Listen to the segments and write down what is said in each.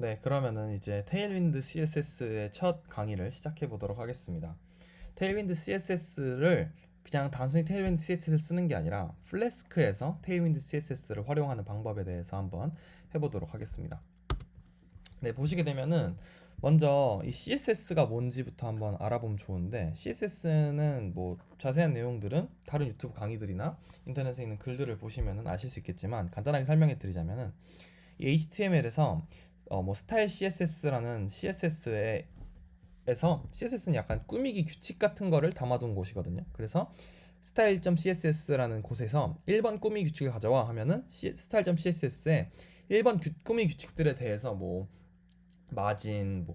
네, 그러면은 이제 테일윈드 CSS의 첫 강의를 시작해 보도록 하겠습니다. 테일윈드 CSS를 그냥 단순히 테일윈드 CSS를 쓰는 게 아니라 플래스크에서 테일윈드 CSS를 활용하는 방법에 대해서 한번 해보도록 하겠습니다. 네, 보시게 되면은 먼저 이 CSS가 뭔지부터 한번 알아보면 좋은데, CSS는 뭐 자세한 내용들은 다른 유튜브 강의들이나 인터넷에 있는 글들을 보시면은 아실 수 있겠지만, 간단하게 설명해 드리자면은 이 HTML에서 뭐 스타일 CSS라는 CSS에서, CSS는 약간 꾸미기 규칙 같은 거를 담아둔 곳이거든요. 그래서 style.css라는 곳에서 1번 꾸미기 규칙을 가져와 하면은 style.css에 1번 꾸미기 규칙들에 대해서 뭐 마진,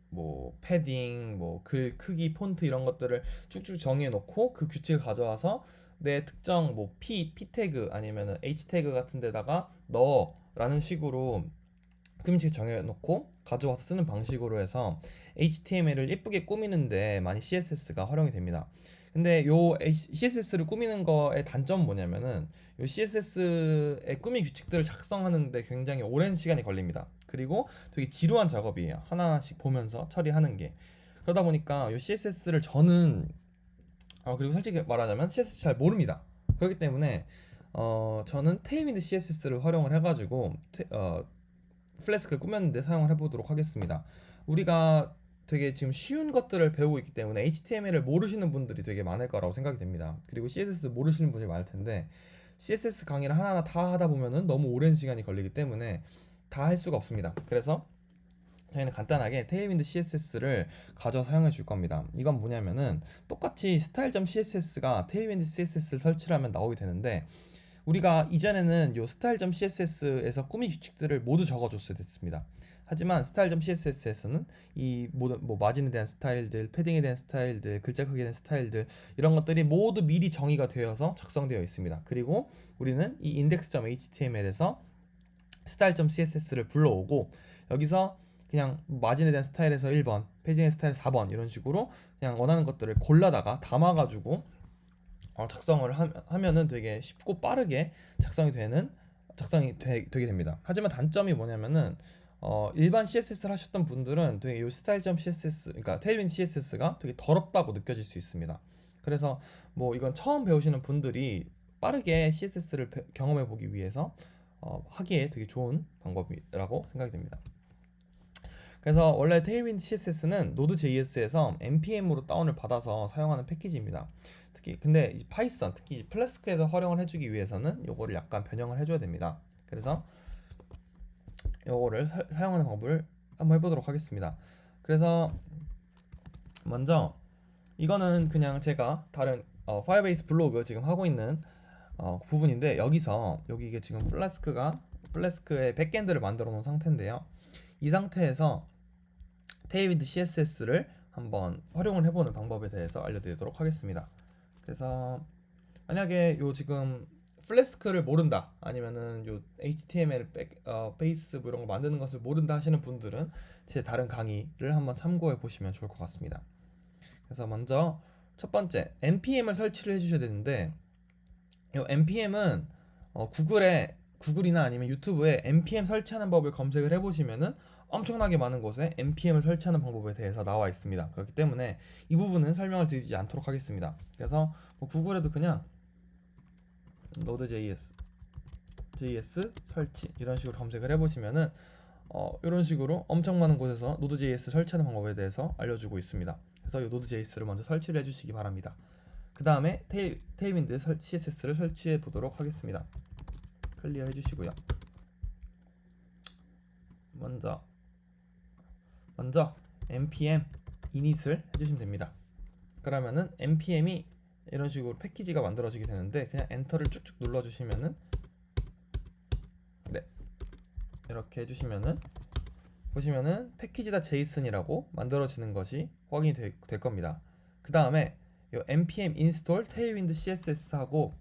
뭐 패딩, 뭐 글 크기, 폰트 이런 것들을 쭉쭉 정해 놓고 그 규칙을 가져와서 내 특정 뭐 P 태그 아니면은 H 태그 같은 데다가 넣어라는 식으로 꾸미식 정해놓고 가져와서 쓰는 방식으로 해서 HTML을 예쁘게 꾸미는데 많이 CSS가 활용이 됩니다. 근데 요 CSS를 꾸미는 거의 단점은 뭐냐면은 요 CSS의 꾸미 규칙들을 작성하는데 굉장히 오랜 시간이 걸립니다. 그리고 되게 지루한 작업이에요. 하나하나씩 보면서 처리하는 게. 그러다 보니까 요 CSS를 저는 그리고 솔직히 말하자면 CSS 잘 모릅니다. 그렇기 때문에 저는 테일윈드 CSS를 활용을 해가지고 플래스크를 꾸몄는데 사용을 해보도록 하겠습니다. 우리가 되게 지금 쉬운 것들을 배우고 있기 때문에 HTML을 모르시는 분들이 되게 많을 거라고 생각이 됩니다. 그리고 CSS 모르시는 분이 많을 텐데, CSS 강의를 하나하나 다 하다 보면은 너무 오랜 시간이 걸리기 때문에 다 할 수가 없습니다. 그래서 저희는 간단하게 테일윈드 CSS를 가져 사용해 줄 겁니다. 이건 뭐냐면은 똑같이 style.css가 테일윈드 CSS를 설치를 하면 나오게 되는데, 우리가 이전에는 요 style.css에서 꾸미 규칙들을 모두 적어줬어야 됐습니다. 하지만 style.css에서는 이 모든 뭐 마진에 대한 스타일들, 패딩에 대한 스타일들, 글자 크기에 대한 스타일들, 이런 것들이 모두 미리 정의가 되어서 작성되어 있습니다. 그리고 우리는 이 index.html에서 style.css를 불러오고, 여기서 그냥 마진에 대한 스타일에서 1번, 패딩의 스타일 4번 이런 식으로 그냥 원하는 것들을 골라다가 담아가지고 작성을 하면은 되게 쉽고 빠르게 되게 됩니다. 하지만 단점이 뭐냐면은 일반 CSS를 하셨던 분들은 되게 이 style.css, 그러니까 테일윈드 CSS가 되게 더럽다고 느껴질 수 있습니다. 그래서 뭐 이건 처음 배우시는 분들이 빠르게 CSS를 경험해 보기 위해서 하기에 되게 좋은 방법이라고 생각이 됩니다. 그래서 원래 테일윈드 CSS는 노드.js에서 npm으로 다운을 받아서 사용하는 패키지입니다. 특히 근데 이 파이썬, 특히 플래스크에서 활용을 해주기 위해서는 요거를 약간 변형을 해줘야 됩니다. 그래서 요거를 사용하는 방법을 한번 해보도록 하겠습니다. 그래서 먼저 이거는 그냥 제가 다른 파이어베이스 블로그 지금 하고 있는 부분인데, 여기 이게 지금 플래스크의 백엔드를 만들어 놓은 상태인데요. 이 상태에서 테일윈드 CSS를 한번 활용을 해보는 방법에 대해서 알려드리도록 하겠습니다. 그래서 만약에 요 지금 플래스크를 모른다, 아니면은 요 HTML 베이스 뭐 이런 거 만드는 것을 모른다 하시는 분들은 제 다른 강의를 한번 참고해 보시면 좋을 것 같습니다. 그래서 먼저 첫 번째 npm을 설치를 해주셔야 되는데, 이 npm은 구글이나 아니면 유튜브에 npm 설치하는 법을 검색을 해보시면은 엄청나게 많은 곳에 npm을 설치하는 방법에 대해서 나와 있습니다. 그렇기 때문에 이 부분은 설명을 드리지 않도록 하겠습니다. 그래서 뭐 구글에도 그냥 node.js 설치 이런 식으로 검색을 해보시면은 이런 식으로 엄청 많은 곳에서 node.js 설치하는 방법에 대해서 알려주고 있습니다. 그래서 이 node.js를 먼저 설치를 해주시기 바랍니다. 그 다음에 테일윈드 CSS를 설치해 보도록 하겠습니다. 클리어 해주시고요. 먼저 npm init을 해주시면 됩니다. 그러면은 npm이 이런 식으로 패키지가 만들어지게 되는데, 그냥 엔터를 쭉쭉 눌러주시면은, 네, 이렇게 해주시면은 보시면은 패키지.json이라고 만들어지는 것이 확인이 될 겁니다. 그 다음에 요 npm install tailwind css 하고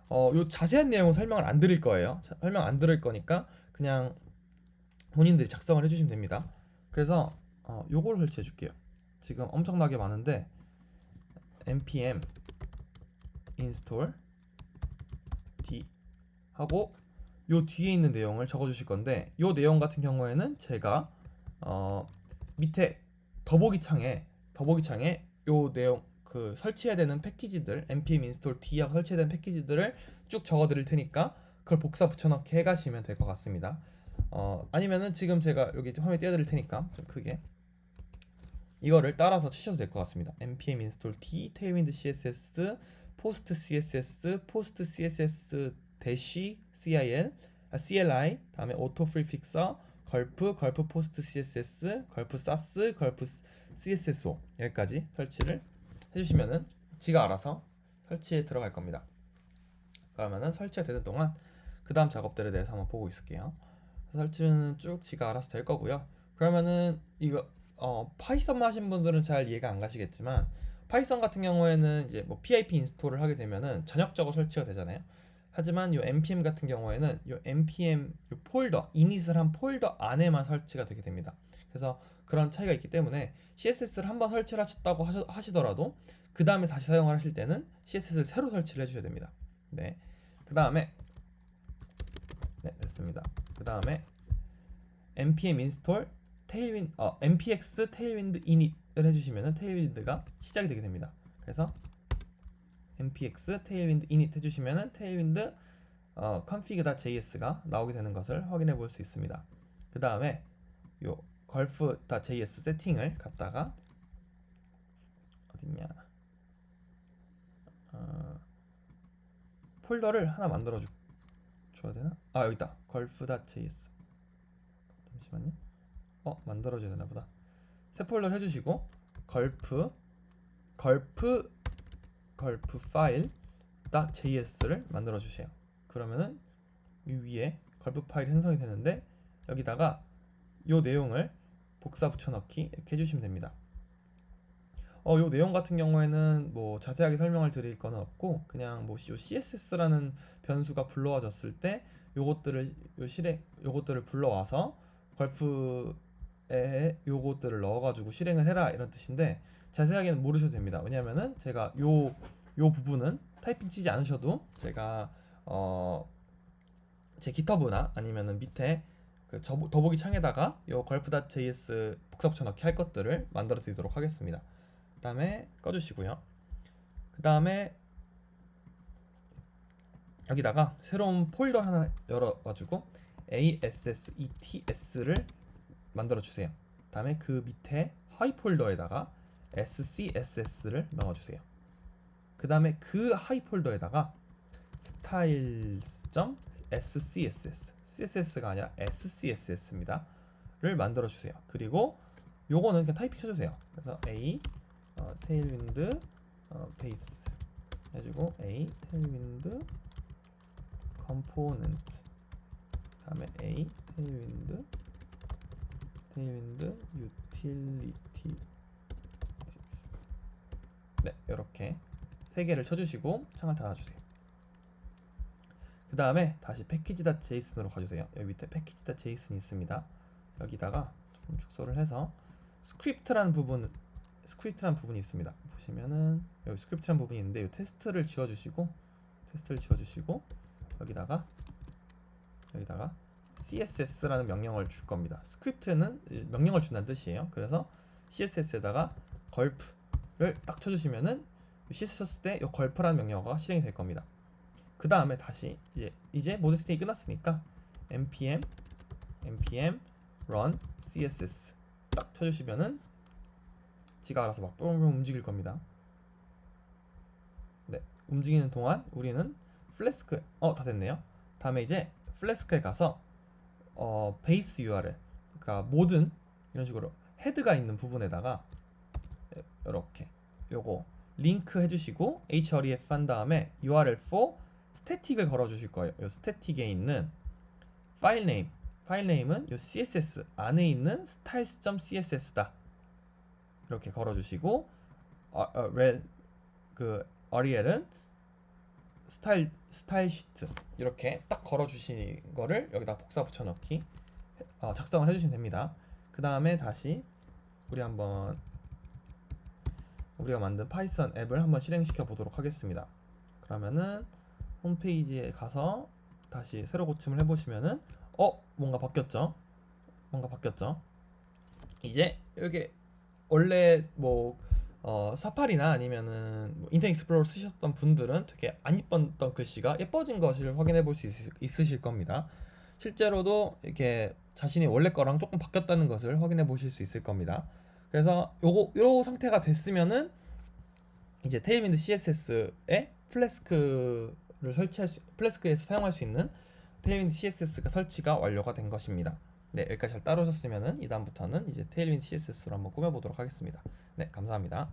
요 자세한 내용은 설명을 안 드릴 거예요. 설명 안 드릴 거니까 그냥 본인들이 작성을 해주시면 됩니다. 그래서 요걸 설치해 줄게요. 지금 엄청나게 많은데 npm install d 하고 요 뒤에 있는 내용을 적어주실 건데 요 내용 같은 경우에는 제가 밑에 더보기 창에 요 내용 그 설치해야 되는 패키지들 npm install d하고 설치해야 되는 패키지들을 쭉 적어드릴 테니까 그걸 복사 붙여넣기 해가시면 될 것 같습니다. 아니면은 지금 제가 여기 화면에 띄워드릴 테니까 좀 크게 이거를 따라서 치셔도 될 것 같습니다. npm install d tailwind css post css post css dash cil cli 다음에 auto prefixer 걸프 post css 걸프 sass 걸프 csso 여기까지 설치를 해주시면은 지가 알아서 설치에 들어갈 겁니다. 그러면은 설치가 되는 동안 그 다음 작업들에 대해서 한번 보고 있을게요. 설치는 쭉 지가 알아서 될 거고요. 그러면은 이거 파이썬 하신 분들은 잘 이해가 안 가시겠지만 파이썬 같은 경우에는 이제 뭐 pip 인스톨을 하게 되면은 전역적으로 설치가 되잖아요. 하지만 요 npm 같은 경우에는 요 npm 요 폴더 이닛을 한 폴더 안에만 설치가 되게 됩니다. 그래서 그런 차이가 있기 때문에 CSS를 한번 설치를 하셨다고 하시더라도 그 다음에 다시 사용을 하실 때는 CSS를 새로 설치를 해주셔야 됩니다. 네. 그 다음에 네 됐습니다. 그 다음에 npm install 테일윈 npx tailwind init을 해주시면은 테일윈드가 시작이 되게 됩니다. 그래서 npx tailwind init 해주시면은 tailwind config.js가 나오게 되는 것을 확인해 볼 수 있습니다. 그 다음에 요 golf.js 세팅을 갖다가 어딨냐 폴더를 하나 만들어 줘야 되나? 여기 있다. golf.js 잠시만요. 만들어줘야 되나 보다. 새 폴더를 해주시고 걸프 파일 .js를 만들어 주세요. 그러면은 이 위에 걸프 파일이 생성이 되는데 여기다가 요 내용을 복사 붙여넣기 이렇게 해주시면 됩니다. 요 내용 같은 경우에는 뭐 자세하게 설명을 드릴 거는 없고 그냥 뭐 CSS라는 변수가 불러와졌을 때 요것들을 불러와서 걸프에 요것들을 넣어가지고 실행을 해라 이런 뜻인데 자세하게는 모르셔도 됩니다. 왜냐면은 제가 요 부분은 타이핑 치지 않으셔도 제가 제 GitHub나 아니면은 밑에 그 더보기 창에다가 요 golf.js 복사 붙여넣기 할 것들을 만들어 드리도록 하겠습니다. 그 다음에 꺼주시고요. 그 다음에 여기다가 새로운 폴더 하나 열어가지고 ASSETS를 만들어 주세요. 그 다음에 그 밑에 하위 폴더에다가 SCSS를 넣어주세요. 그 다음에 그 하위 폴더에다가 styles.scss CSS가 아니라 SCSS입니다. 를 만들어 주세요. 그리고 요거는 그냥 타이핑 쳐주세요. 그래서 A 테일윈드 베이스 해주고 A 테일윈드 컴포넌트 다음에 A 테일윈드 유틸리티 네 이렇게 세 개를 쳐주시고 창을 닫아주세요. 그 다음에 다시 package.json으로 가주세요. 여기 밑에 package.json이 있습니다. 여기다가 좀 축소를 해서 스크립트라는 부분이 있습니다. 보시면은 여기 스크립트라는 부분이 있는데 이 테스트를 지워주시고 여기다가 CSS라는 명령을 줄 겁니다. 스크립트는 명령을 준다는 뜻이에요. 그래서 CSS에다가 걸프를 딱 쳐주시면은 CSS 쳤을 때 이 걸프라는 명령어가 실행이 될 겁니다. 그 다음에 다시 이제 모든 세팅이 끝났으니까 npm run css 딱 쳐주시면은 지가 알아서 막 뿅뿅 움직일 겁니다. 네, 움직이는 동안 우리는 플래스크 다 됐네요. 다음에 이제 플래스크에 가서 베이스 URL 그러니까 모든 이런 식으로 헤드가 있는 부분에다가 이렇게 요거 링크 해주시고 href 한 다음에 URL for 스태틱을 걸어 주실 거예요. 요 스태틱에 있는 파일 네임은 요 CSS 안에 있는 styles.css다. 이렇게 걸어 주시고 그 REL은 스타일 시트 이렇게 딱 걸어 주신 거를 여기다 복사 붙여 넣기 작성을 해 주시면 됩니다. 그 다음에 다시 우리가 만든 파이썬 앱을 한번 실행시켜 보도록 하겠습니다. 그러면은 홈페이지에 가서 다시 새로 고침을 해보시면은 뭔가 바뀌었죠? 뭔가 바뀌었죠? 이제 이게 원래 뭐 사파리나 아니면은 뭐 인터넷 익스플로러 쓰셨던 분들은 되게 안 이뻤던 글씨가 예뻐진 것을 확인해 볼 수 있으실 겁니다. 실제로도 이렇게 자신이 원래 거랑 조금 바뀌었다는 것을 확인해 보실 수 있을 겁니다. 그래서 요 상태가 됐으면은 이제 테일윈드 CSS에 플래스크에서 사용할 수 있는 테일윈드 CSS가 설치가 완료가 된 것입니다. 네, 여기까지 잘 따라오셨으면은 이 다음부터는 이제 테일윈드 CSS로 한번 꾸며보도록 하겠습니다. 네, 감사합니다.